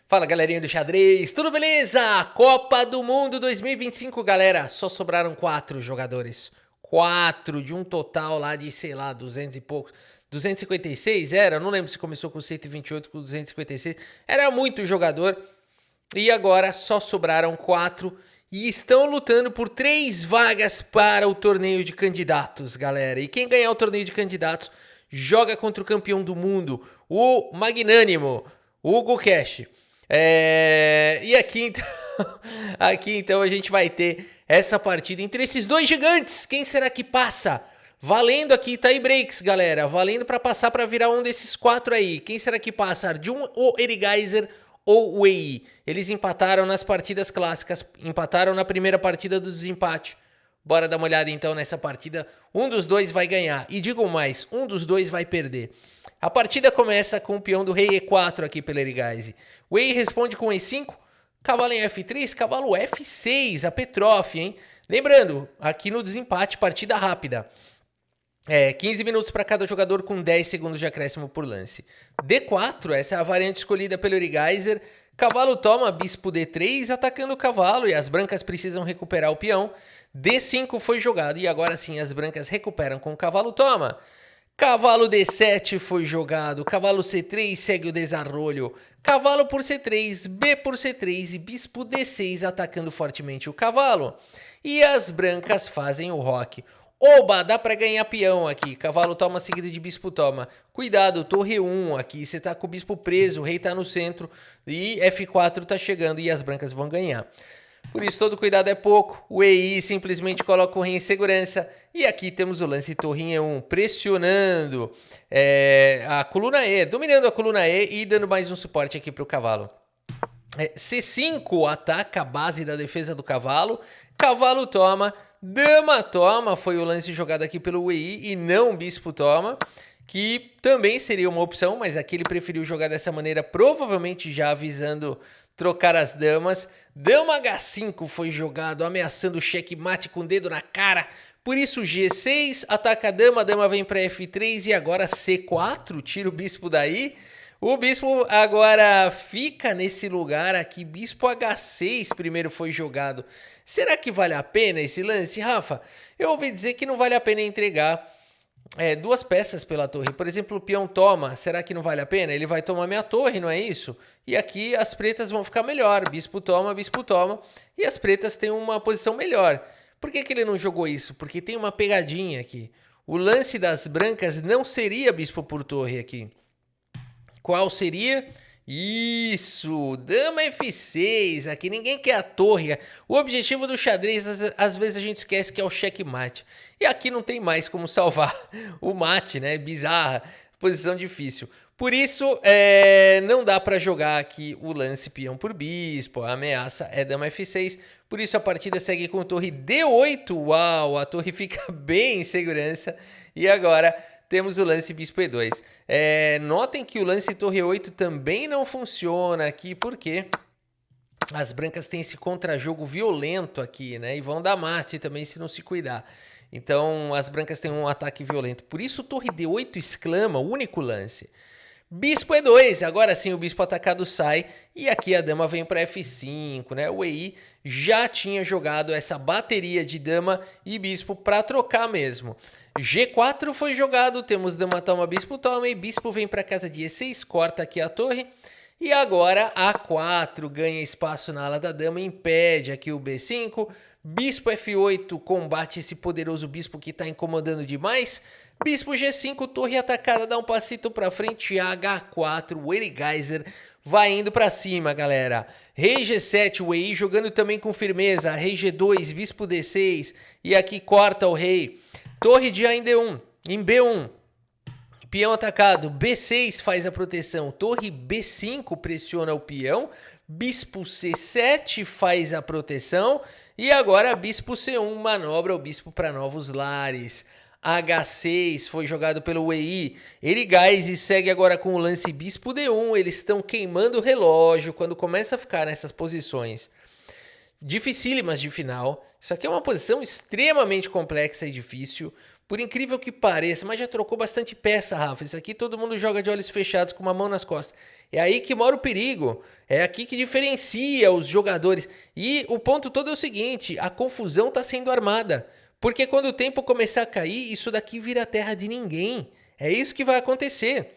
Fala galerinha do xadrez, tudo beleza? Copa do Mundo 2025, galera. Só sobraram 4 jogadores. 4 de um total lá de, sei lá, 200 e poucos. 256 era? Não lembro se começou com 128 com 256. Era muito jogador. E agora só sobraram 4 e estão lutando por 3 vagas para o torneio de candidatos, galera. E quem ganhar o torneio de candidatos joga contra o campeão do mundo, o magnânimo Hugo Cash. E aqui então a gente vai ter essa partida entre esses dois gigantes. Quem será que passa? Valendo aqui tie breaks, galera. Valendo para passar para virar um desses 4 aí. Quem será que passa? Arjun ou Erigaiser ou Wei? Eles empataram nas partidas clássicas. Empataram na primeira partida do desempate. Bora dar uma olhada então nessa partida. Um dos dois vai ganhar. E digo mais, um dos dois vai perder. A partida começa com o peão do rei E4 aqui pelo Erigaiser. Wei responde com E5. Cavalo em F3, cavalo F6. A Petrov, hein? Lembrando, aqui no desempate, partida rápida. 15 minutos para cada jogador com 10 segundos de acréscimo por lance. D4, essa é a variante escolhida pelo Erigaiser. Cavalo toma, bispo D3, atacando o cavalo e as brancas precisam recuperar o peão. D5 foi jogado e agora sim as brancas recuperam com o cavalo toma. Cavalo D7 foi jogado, cavalo C3 segue o desarrolho. Cavalo por C3, B por C3 e bispo D6 atacando fortemente o cavalo. E as brancas fazem o roque. Oba, dá pra ganhar peão aqui. Cavalo toma seguido de bispo toma. Cuidado, torre 1 aqui. Você tá com o bispo preso, o rei tá no centro. E F4 tá chegando e as brancas vão ganhar. Por isso todo cuidado é pouco. O EI simplesmente coloca o rei em segurança. E aqui temos o lance torre 1 pressionando a coluna E. Dominando a coluna E e dando mais um suporte aqui pro cavalo. C5 ataca a base da defesa do cavalo. Cavalo toma. Dama toma, foi o lance jogado aqui pelo Wei e não bispo toma, que também seria uma opção, mas aqui ele preferiu jogar dessa maneira, provavelmente já avisando trocar as damas. Dama H5 foi jogado, ameaçando o checkmate com o dedo na cara. Por isso G6, ataca a dama vem para F3 e agora C4, tira o bispo daí. O bispo agora fica nesse lugar aqui, bispo H6 primeiro foi jogado. Será que vale a pena esse lance, Rafa? Eu ouvi dizer que não vale a pena entregar 2 peças pela torre. Por exemplo, o peão toma, será que não vale a pena? Ele vai tomar minha torre, não é isso? E aqui as pretas vão ficar melhor, bispo toma, e as pretas têm uma posição melhor. Por que ele não jogou isso? Porque tem uma pegadinha aqui. O lance das brancas não seria bispo por torre aqui. Qual seria? Isso, dama F6, aqui ninguém quer a torre. O objetivo do xadrez, às vezes a gente esquece que é o checkmate. E aqui não tem mais como salvar o mate, né? Bizarra, posição difícil. Por isso, não dá para jogar aqui o lance peão por bispo, a ameaça é dama F6. Por isso a partida segue com torre D8, uau, a torre fica bem em segurança. E agora temos o lance bispo E2. Notem que o lance torre 8 também não funciona aqui, porque as brancas têm esse contra-jogo violento aqui, né? E vão dar mate também se não se cuidar. Então, as brancas têm um ataque violento. Por isso, torre D8 exclama, único lance. Bispo E2, agora sim o bispo atacado sai e aqui a dama vem para F5, né? O Wei já tinha jogado essa bateria de dama e bispo para trocar mesmo. G4 foi jogado, temos dama toma, bispo toma e bispo vem para casa de E6, corta aqui a torre. E agora A4 ganha espaço na ala da dama, impede aqui o B5. Bispo F8 combate esse poderoso bispo que está incomodando demais. Bispo G5, torre atacada, dá um passito para frente, H4, o Erigaiser vai indo para cima, galera. Rei G7, o Wei jogando também com firmeza, Rei G2, bispo D6 e aqui corta o rei. Torre de A em D1, em B1. Peão atacado, B6 faz a proteção, torre B5 pressiona o peão, bispo C7 faz a proteção e agora bispo C1 manobra o bispo para novos lares. H6 foi jogado pelo Wei, Erigaiser segue agora com o lance bispo D1, eles estão queimando o relógio quando começa a ficar nessas posições dificílimas de final. Isso aqui é uma posição extremamente complexa e difícil, Por incrível que pareça, mas já trocou bastante peça, Rafa. Isso aqui todo mundo joga de olhos fechados com uma mão nas costas. É aí que mora o perigo. É aqui que diferencia os jogadores. E o ponto todo é o seguinte, a confusão está sendo armada. Porque quando o tempo começar a cair, isso daqui vira terra de ninguém. É isso que vai acontecer.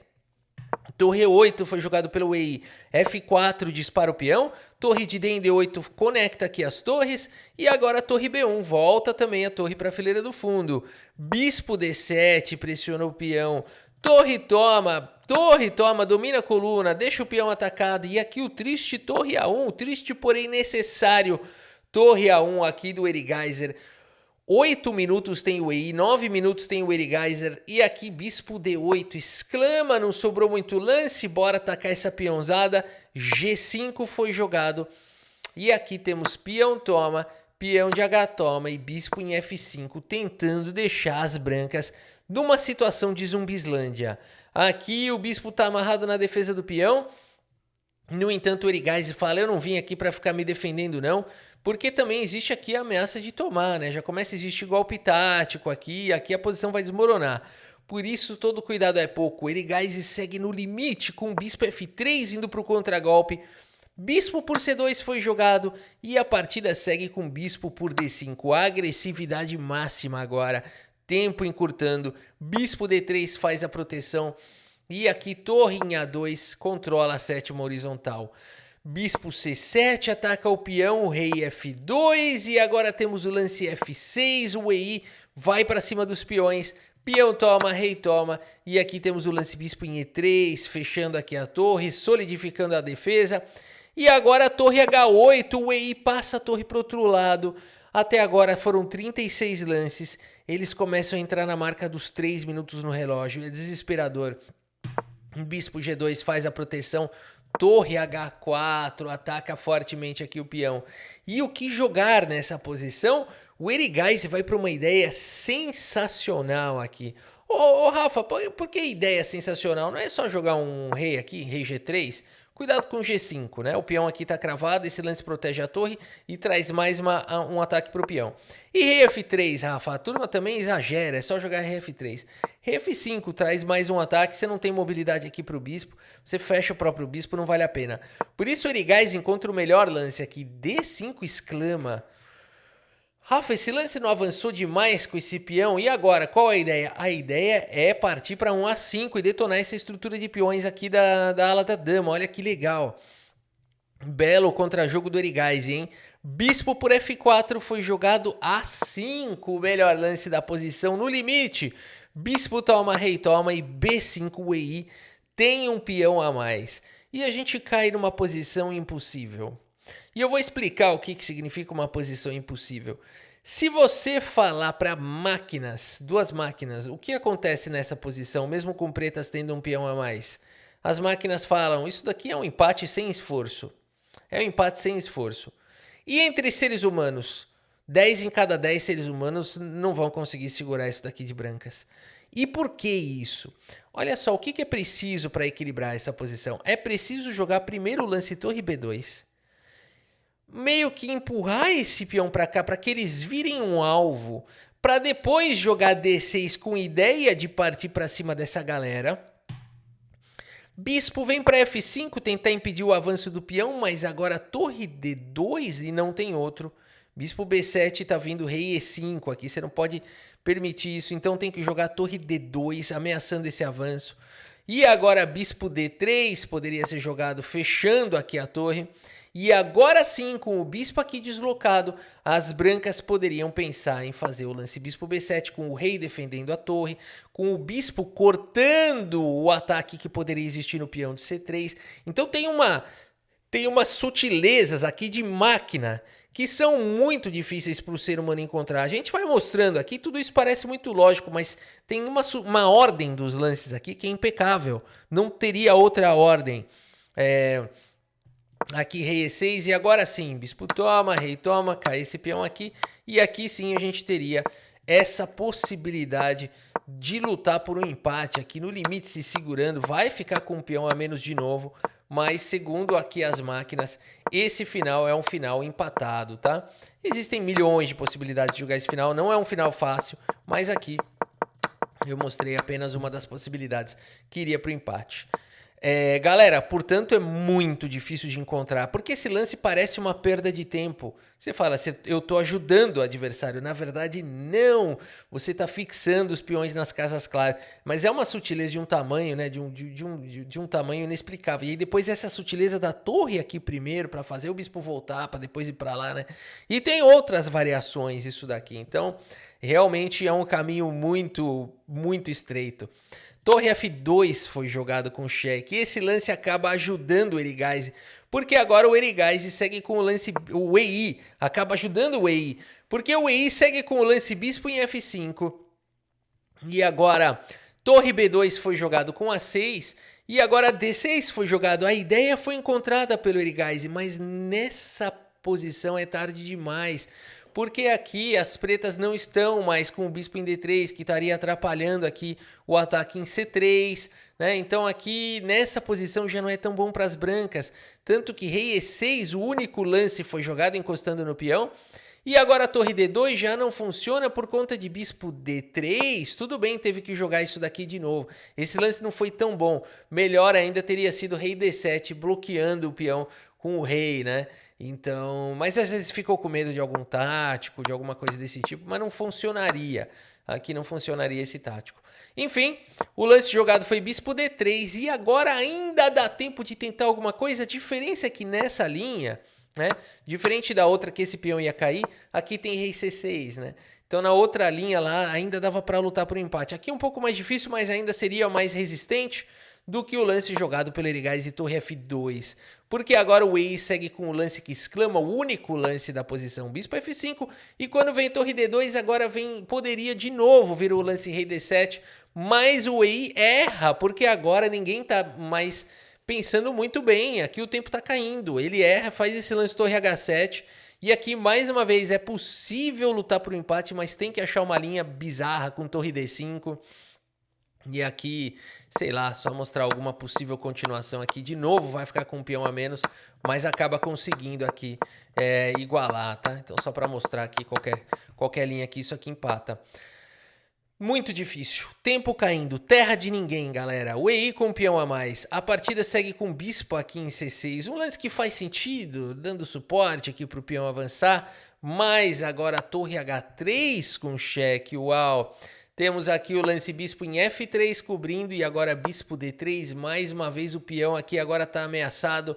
Torre 8 foi jogado pelo EI, F4 dispara o peão, torre de D em D8 conecta aqui as torres, e agora a torre B1 volta também a torre para a fileira do fundo. Bispo D7 pressiona o peão, torre toma, domina a coluna, deixa o peão atacado, e aqui o triste torre A1, triste porém necessário, torre A1 aqui do Erigaiser. 8 minutos tem o EI, 9 minutos tem o Erigaiser, e aqui bispo D8, exclama, não sobrou muito lance, bora atacar essa peãozada, G5 foi jogado, e aqui temos peão toma, peão de H toma e bispo em F5, tentando deixar as brancas numa situação de Zumbislândia. Aqui o bispo tá amarrado na defesa do peão. No entanto, o Erigaiser fala, eu não vim aqui para ficar me defendendo não, porque também existe aqui a ameaça de tomar, né? Já começa a existir golpe tático aqui a posição vai desmoronar. Por isso, todo cuidado é pouco. O Erigaiser segue no limite com o bispo F3 indo para o contragolpe. Bispo por C2 foi jogado e a partida segue com bispo por D5. Agressividade máxima agora, tempo encurtando. Bispo D3 faz a proteção. E aqui torre em A2 controla a sétima horizontal. Bispo C7 ataca o peão, o rei F2 e agora temos o lance F6, o EI vai para cima dos peões, peão toma, rei toma e aqui temos o lance bispo em E3, fechando aqui a torre, solidificando a defesa. E agora a torre H8, o EI passa a torre para o outro lado. Até agora foram 36 lances, eles começam a entrar na marca dos 3 minutos no relógio, é desesperador. Bispo G2 faz a proteção, torre H4, ataca fortemente aqui o peão. E o que jogar nessa posição? O Erigaiser vai para uma ideia sensacional aqui. Ô Rafa, por que ideia sensacional? Não é só jogar um rei aqui, rei G3? Cuidado com o G5, né? O peão aqui tá cravado, esse lance protege a torre e traz mais um ataque pro peão. E rei F3, Rafa, a turma também exagera, é só jogar rei F3. Rei F5 traz mais um ataque, você não tem mobilidade aqui pro bispo, você fecha o próprio bispo, não vale a pena. Por isso o Erigaiser encontra o melhor lance aqui, D5 exclama. Rafa, esse lance não avançou demais com esse peão, e agora, qual a ideia? A ideia é partir para um A5 e detonar essa estrutura de peões aqui da ala da dama, olha que legal. Belo contra-jogo do Erigaiser, hein? Bispo por F4 foi jogado A5, o melhor lance da posição no limite. Bispo toma, rei toma e B5 o EI tem um peão a mais. E a gente cai numa posição impossível. E eu vou explicar o que significa uma posição impossível. Se você falar para máquinas, duas máquinas, o que acontece nessa posição, mesmo com pretas tendo um peão a mais? As máquinas falam, isso daqui é um empate sem esforço. É um empate sem esforço. E entre seres humanos, 10 em cada 10 seres humanos não vão conseguir segurar isso daqui de brancas. E por que isso? Olha só, o que é preciso para equilibrar essa posição? É preciso jogar primeiro o lance torre B2. Meio que empurrar esse peão para cá, para que eles virem um alvo, para depois jogar D6 com ideia de partir para cima dessa galera. Bispo vem para F5, tentar impedir o avanço do peão, mas agora torre D2 e não tem outro. Bispo B7 tá vindo rei E5 aqui, você não pode permitir isso, então tem que jogar torre D2, ameaçando esse avanço. E agora bispo D3 poderia ser jogado fechando aqui a torre. E agora sim, com o bispo aqui deslocado, as brancas poderiam pensar em fazer o lance bispo B7 com o rei defendendo a torre, com o bispo cortando o ataque que poderia existir no peão de C3. Então tem umas sutilezas aqui de máquina que são muito difíceis para o ser humano encontrar. A gente vai mostrando aqui, tudo isso parece muito lógico, mas tem uma ordem dos lances aqui que é impecável. Não teria outra ordem. Aqui rei E6 e agora sim, bispo toma, rei toma, cai esse peão aqui. E aqui sim a gente teria essa possibilidade de lutar por um empate aqui no limite se segurando. Vai ficar com um peão a menos de novo, mas segundo aqui as máquinas, esse final é um final empatado, tá? Existem milhões de possibilidades de jogar esse final, não é um final fácil, mas aqui Eu mostrei apenas uma das possibilidades que iria para o empate. Galera, portanto, é muito difícil de encontrar, porque esse lance parece uma perda de tempo. Você fala, eu estou ajudando o adversário. Na verdade, não. Você está fixando os peões nas casas claras. Mas é uma sutileza de um tamanho, né? De um tamanho inexplicável. E aí depois essa sutileza da torre aqui primeiro, para fazer o bispo voltar, para depois ir para lá, né? E tem outras variações isso daqui. Então, realmente é um caminho muito, muito estreito. Torre F2 foi jogado com cheque. E esse lance acaba ajudando o Erigaise, porque agora o Erigaise segue com o lance... O EI acaba ajudando o EI, porque o EI segue com o lance bispo em F5. E agora Torre B2 foi jogado com A6. E agora D6 foi jogado. A ideia foi encontrada pelo Erigaise, mas nessa posição é tarde demais. Porque aqui as pretas não estão mais com o bispo em D3, que estaria atrapalhando aqui o ataque em C3, né? Então aqui nessa posição já não é tão bom para as brancas. Tanto que rei E6, o único lance foi jogado encostando no peão. E agora a torre D2 já não funciona por conta de bispo D3. Tudo bem, teve que jogar isso daqui de novo. Esse lance não foi tão bom. Melhor ainda teria sido rei D7, bloqueando o peão com o rei, né? Então, mas às vezes ficou com medo de algum tático, de alguma coisa desse tipo, mas não funcionaria. Aqui não funcionaria esse tático. Enfim, o lance jogado foi bispo D3 e agora ainda dá tempo de tentar alguma coisa. A diferença é que nessa linha, né, diferente da outra que esse peão ia cair, aqui tem rei C6, né? Então na outra linha lá ainda dava para lutar por um empate. Aqui é um pouco mais difícil, mas ainda seria mais resistente do que o lance jogado pelo Erigaise e torre F2. Porque agora o EI segue com o lance que exclama, o único lance da posição bispo F5. E quando vem torre D2, agora poderia de novo vir o lance rei D7. Mas o EI erra, porque agora ninguém tá mais pensando muito bem. Aqui o tempo tá caindo. Ele erra, faz esse lance torre H7. E aqui, mais uma vez, é possível lutar por um empate, mas tem que achar uma linha bizarra com torre D5. E aqui, sei lá, só mostrar alguma possível continuação aqui. De novo vai ficar com um peão a menos, mas acaba conseguindo aqui igualar, tá? Então só para mostrar aqui qualquer linha aqui, isso aqui empata. Muito difícil. Tempo caindo. Terra de ninguém, galera. O EI com um peão a mais. A partida segue com bispo aqui em C6. Um lance que faz sentido, dando suporte aqui para o peão avançar. Mas agora a torre H3 com cheque. Uau! Temos aqui o lance bispo em F3 cobrindo e agora bispo D3. Mais uma vez o peão aqui agora está ameaçado.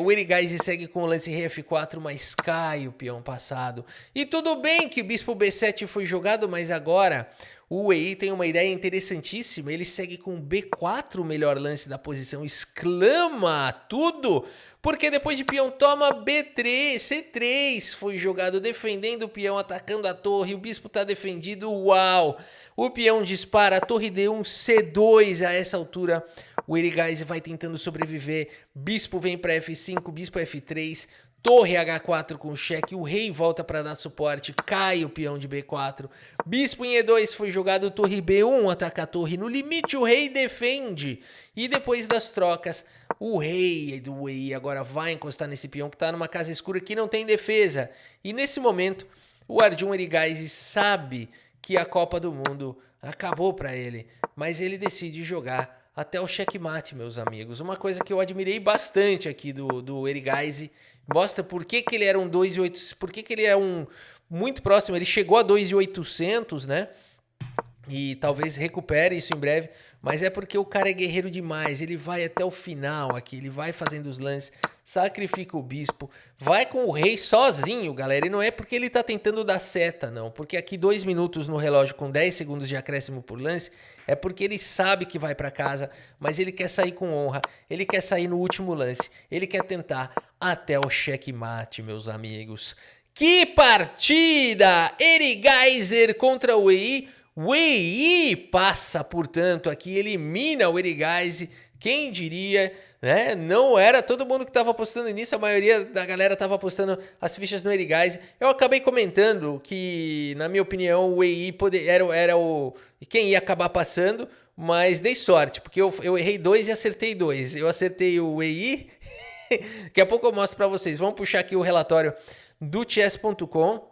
O Erigaise segue com o lance rei F4, mas cai o peão passado. E tudo bem que o bispo B7 foi jogado, mas agora o EI tem uma ideia interessantíssima. Ele segue com B4, o melhor lance da posição. Exclama tudo! Porque depois de peão toma B3, C3 foi jogado defendendo o peão, atacando a torre. O bispo está defendido, uau! O peão dispara, a torre D1, C2 a essa altura. O Erigaise vai tentando sobreviver. Bispo vem para F5, bispo F3. Torre H4 com cheque, o rei volta para dar suporte, cai o peão de B4. Bispo em E2 foi jogado, torre B1 ataca a torre. No limite o rei defende. E depois das trocas, o rei do EI agora vai encostar nesse peão que está numa casa escura que não tem defesa. E nesse momento, o Arjun Erigaise sabe que a Copa do Mundo acabou para ele. Mas ele decide jogar até o checkmate, meus amigos. Uma coisa que eu admirei bastante aqui do Erigaise. Mostra por que ele era um 2.800, por que ele é um muito próximo. Ele chegou a 2.800, né? E talvez recupere isso em breve. Mas é porque o cara é guerreiro demais. Ele vai até o final aqui. Ele vai fazendo os lances. Sacrifica o bispo. Vai com o rei sozinho, galera. E não é porque ele tá tentando dar seta, não. Porque aqui 2 minutos no relógio com 10 segundos de acréscimo por lance. É porque ele sabe que vai para casa. Mas ele quer sair com honra. Ele quer sair no último lance. Ele quer tentar até o checkmate, meus amigos. Que partida! Erigaise contra o EI. O EI passa, portanto, aqui, elimina o Erigaise. Quem diria, né? Não era todo mundo que estava apostando nisso, a maioria da galera estava apostando as fichas no Erigaise. Eu acabei comentando que, na minha opinião, o EI era quem ia acabar passando, mas dei sorte, porque eu errei 2 e acertei 2. Eu acertei o EI. Daqui a pouco eu mostro para vocês. Vamos puxar aqui o relatório do chess.com.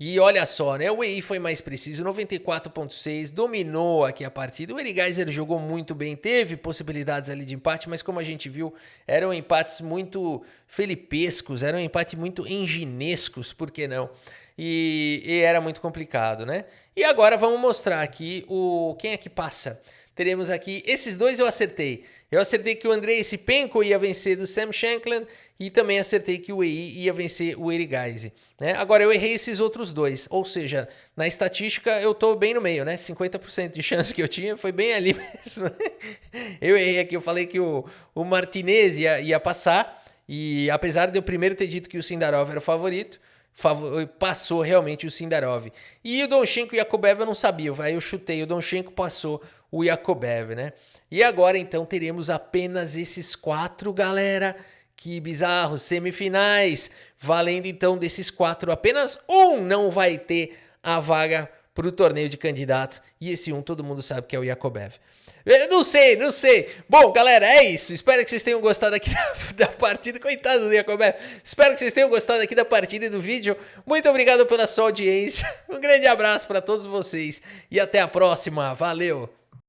E olha só, né? O Wei foi mais preciso, 94,6, dominou aqui a partida. O Erigaiser jogou muito bem, teve possibilidades ali de empate, mas como a gente viu, eram empates muito felipescos, eram empates muito enginescos, por que não? E era muito complicado, né? E agora vamos mostrar aqui quem é que passa. Teremos aqui, esses dois eu acertei. Eu acertei que o Andrei Sipenko ia vencer do Sam Shankland e também acertei que o Wei ia vencer o Erigaisi, né? Agora eu errei esses outros dois, ou seja, na estatística eu tô bem no meio, né? 50% de chance que eu tinha foi bem ali mesmo. Eu errei aqui, eu falei que o Martinez ia passar e apesar de eu primeiro ter dito que o Sindarov era o favorito, passou realmente o Sindarov. E o Donchenko e o Yakobev eu não sabia, aí eu chutei, o Donchenko passou o Yakobev, né? E agora então teremos apenas esses 4, galera. Que bizarro, semifinais. Valendo então desses 4, apenas um não vai ter a vaga para o torneio de candidatos. E esse um todo mundo sabe que é o Yakobev. Eu não sei. Bom, galera, é isso. Espero que vocês tenham gostado aqui da partida. Coitado do Yakobev. Espero que vocês tenham gostado aqui da partida e do vídeo. Muito obrigado pela sua audiência. Um grande abraço para todos vocês. E até a próxima. Valeu!